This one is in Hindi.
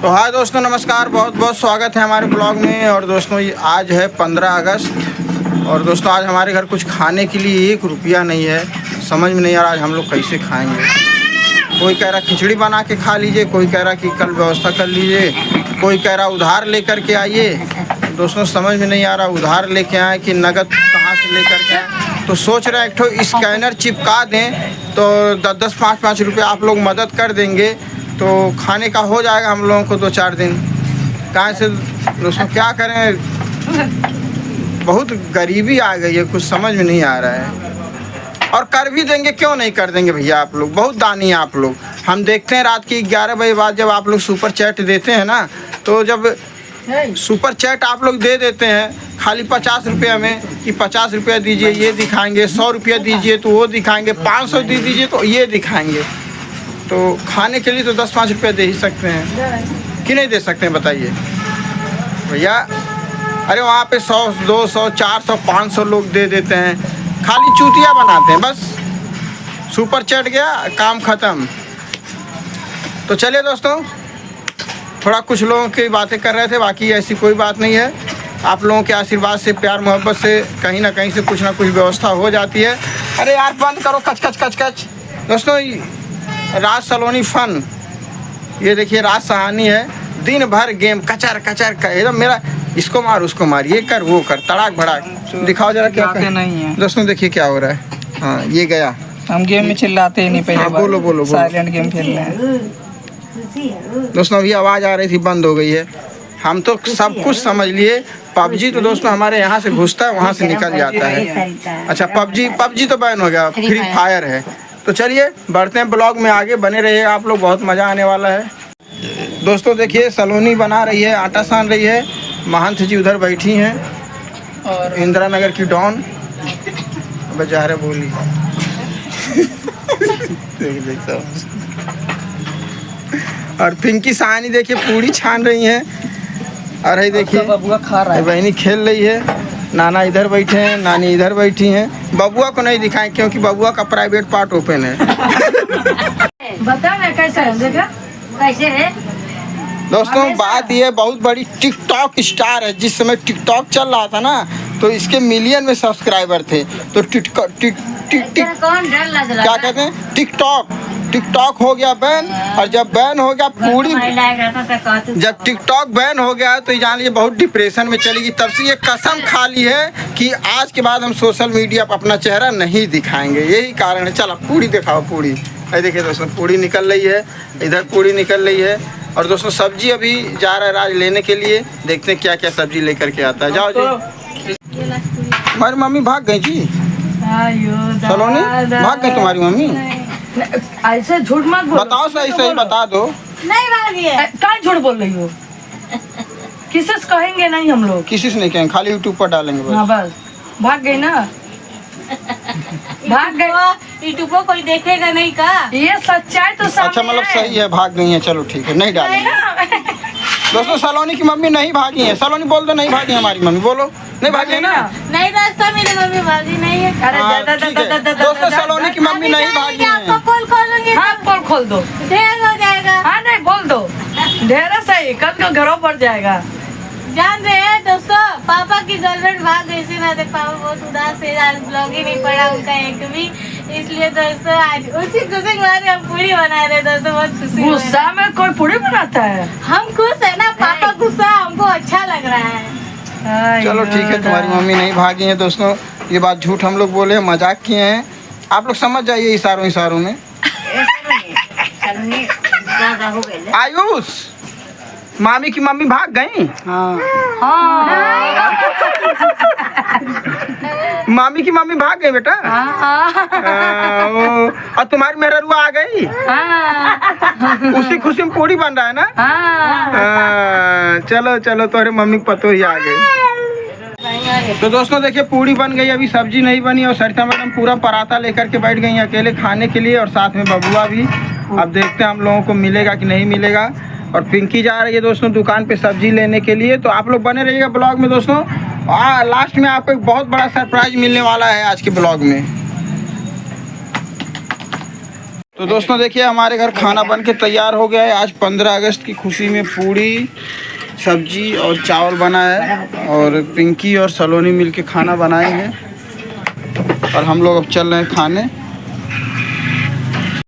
तो हाय दोस्तों, नमस्कार, बहुत बहुत स्वागत है हमारे ब्लॉग में। और दोस्तों आज है 15 अगस्त और दोस्तों आज हमारे घर कुछ खाने के लिए 1 रुपया नहीं है। समझ में नहीं आ रहा आज हम लोग कैसे खाएंगे। कोई कह रहा खिचड़ी बना के खा लीजिए, कोई कह रहा कि कल व्यवस्था कर लीजिए, कोई कह रहा उधार लेकर के आइए। दोस्तों समझ में नहीं आ रहा उधार लेके आए कि नगद कहाँ से लेकर के आए। तो सोच रहे हैं एक ठो स्कैनर चिपका दें तो 10-10, 5-5 रुपये आप लोग मदद कर देंगे तो खाने का हो जाएगा हम लोगों को 2-4 दिन। कहाँ से दोस्तों क्या करें, बहुत गरीबी आ गई है, कुछ समझ में नहीं आ रहा है। और कर भी देंगे, क्यों नहीं कर देंगे भैया, आप लोग बहुत दानी हैं आप लोग। हम देखते हैं रात की 11 बजे बाद जब आप लोग सुपर चैट देते हैं ना, तो जब सुपर चैट आप लोग दे देते हैं खाली 50 रुपये में कि 50 रुपया दीजिए ये दिखाएंगे, 100 रुपया दीजिए तो वो दिखाएंगे, 500 दे दीजिए तो ये दिखाएंगे। तो खाने के लिए तो 10-5 रुपया दे ही सकते हैं कि नहीं दे सकते हैं बताइए भैया। अरे वहाँ पे 100, 200, 400, 500 लोग दे देते हैं, खाली चूतिया बनाते हैं बस। सुपर चैट गया, काम ख़त्म। तो चलिए दोस्तों, थोड़ा कुछ लोगों की बातें कर रहे थे, बाकी ऐसी कोई बात नहीं है। आप लोगों के आशीर्वाद से, प्यार मोहब्बत से कहीं ना कहीं से कुछ ना कुछ व्यवस्था हो जाती है। अरे यार बंद करो कच कच कच कच। दोस्तों राज सलोनी फन, ये देखिए राज सहानी है, दिन भर गेम कचर कचर का एकदम मेरा, इसको मार उसको मार, ये कर वो कर, तड़ाक भड़ाक। दिखाओ जरा क्या कर। नहीं है दोस्तों देखिए क्या हो रहा है। हाँ ये गया, हम गेम में चिल्लाते ही नहीं पहले। हाँ, बोलो बोलो बोलो। साइलेंट गेम खेल रहे हैं दोस्तों। अभी आवाज़ आ रही थी, बंद हो गई है। हम तो सब कुछ समझ लिए। पबजी तो दोस्तों हमारे यहाँ से घुसता है, वहाँ से निकल जाता है। अच्छा पबजी तो बैन हो गया, फ्री फायर है। तो चलिए बढ़ते हैं ब्लॉग में, आगे बने रहिए आप लोग, बहुत मज़ा आने वाला है। दोस्तों देखिए सलोनी बना रही है, आटा सान रही है, महंत जी उधर बैठी हैं और इंदिरा नगर की डॉन बेचारे बोली और पिंकी सहानी देखिए पूरी छान रही हैं। अरे देखिए बबुआ खा रहा है, बहनी खेल रही है, नाना इधर बैठे हैं, नानी इधर बैठी हैं। बबुआ को नहीं दिखाएं क्योंकि बबुआ का प्राइवेट पार्ट ओपन है। बता ना कैसा है, देखा कैसे है। दोस्तों बात ये बहुत बड़ी टिकटॉक स्टार है। जिस समय टिकटॉक चल रहा था ना तो इसके मिलियन में सब्सक्राइबर थे। तो कौन डर लग रहा क्या कहते हैं, टिकटॉक हो गया बैन। और जब बैन हो गया पूरी, जब टिकटॉक बैन हो गया तो जान लीजिए बहुत डिप्रेशन में चलेगी। तब से ये कसम खा ली है कि आज के बाद हम सोशल मीडिया पर अपना चेहरा नहीं दिखाएंगे। यही कारण है। चलो पूड़ी दिखाओ, पूड़ी। अरे देखिए दोस्तों पूड़ी निकल रही है, इधर पूड़ी निकल रही है। और दोस्तों सब्जी अभी जा रहा है राज लेने के लिए, देखते हैं क्या क्या सब्जी लेकर के आता है। जाओ जी। हमारी मम्मी भाग गई जी, सलोनी भाग गई तुम्हारी मम्मी। ऐसे झूठ मत बोलो, बताओ सही सही बता दो। नहीं भागी है, क्या झूठ बोल रही हो। किसी से कहेंगे नहीं हम लोग, किसी से नहीं कहेंगे, खाली यूट्यूब पर डालेंगे बस। हाँ बस भाग गई ना, भाग गई। यूट्यूब को कोई देखेगा नहीं का, ये सच्चाई तो सामने अच्छा मतलब सही है, भाग गई है, चलो ठीक है, नहीं डालेंगे। दोस्तों सलोनी की मम्मी नहीं भागी है। सलोनी बोल दो नहीं भागी हमारी मम्मी, बोलो नहीं भागी है ना। नहीं रास्ता मेरी मम्मी भागी नहीं है। अरे हाँ, ठीक है। दोस्तों सलोनी की मम्मी नहीं भागी आपको है। पोल खोलूंगी, हाँ पोल खोल दो, ढेर हो जाएगा। हाँ नहीं बोल दो, ढेर सही, कल को घरों पड़ जाएगा। जान रहे हैं दोस्तों, पापा की गर्लफ्रेंड भाग गई थी ना, देख पापा बहुत उदास है, आज ब्लॉग ही नहीं पड़ा उनका एक भी। इसलिए दोस्तों आज उसी खुशी के बारे हम पूरी बना रहे दोस्तों, बहुत खुशी। गुस्सा में कोई पूरी बनाता है, हम खुश है ना, पापा गुस्सा, हमको अच्छा लग रहा है। चलो ठीक है, तुम्हारी मम्मी नहीं भागी है। दोस्तों ये बात झूठ हम लोग बोले, मजाक किए हैं, आप लोग समझ जाइए इशारों में। आयुष मामी की मम्मी भाग गई। मामी की मम्मी भाग गई बेटा। और तुम्हारी मेहरुआ आ गई, उसी खुशी में पूरी बन रहा है ना। चलो चलो तुम्हारे मम्मी को पतो ही आ गई। तो दोस्तों देखिए पूरी बन गई, अभी सब्जी नहीं बनी। और सरिता मैडम पूरा पराठा लेकर के बैठ गई अकेले खाने के लिए, और साथ में बबुआ भी। अब देखते हैं हम लोगों को मिलेगा कि नहीं मिलेगा। और पिंकी जा रही है दोस्तों दुकान पे सब्जी लेने के लिए। तो आप लोग बने रहिएगा ब्लॉग में दोस्तों। लास्ट में आपको एक बहुत बड़ा सरप्राइज मिलने वाला है आज के ब्लॉग में। तो दोस्तों देखिए हमारे घर खाना बन के तैयार हो गया है। आज 15 अगस्त की खुशी में पूड़ी सब्जी और चावल बना है और पिंकी और सलोनी मिलके खाना बनाएंगे और हम लोग अब चल रहे हैं खाने।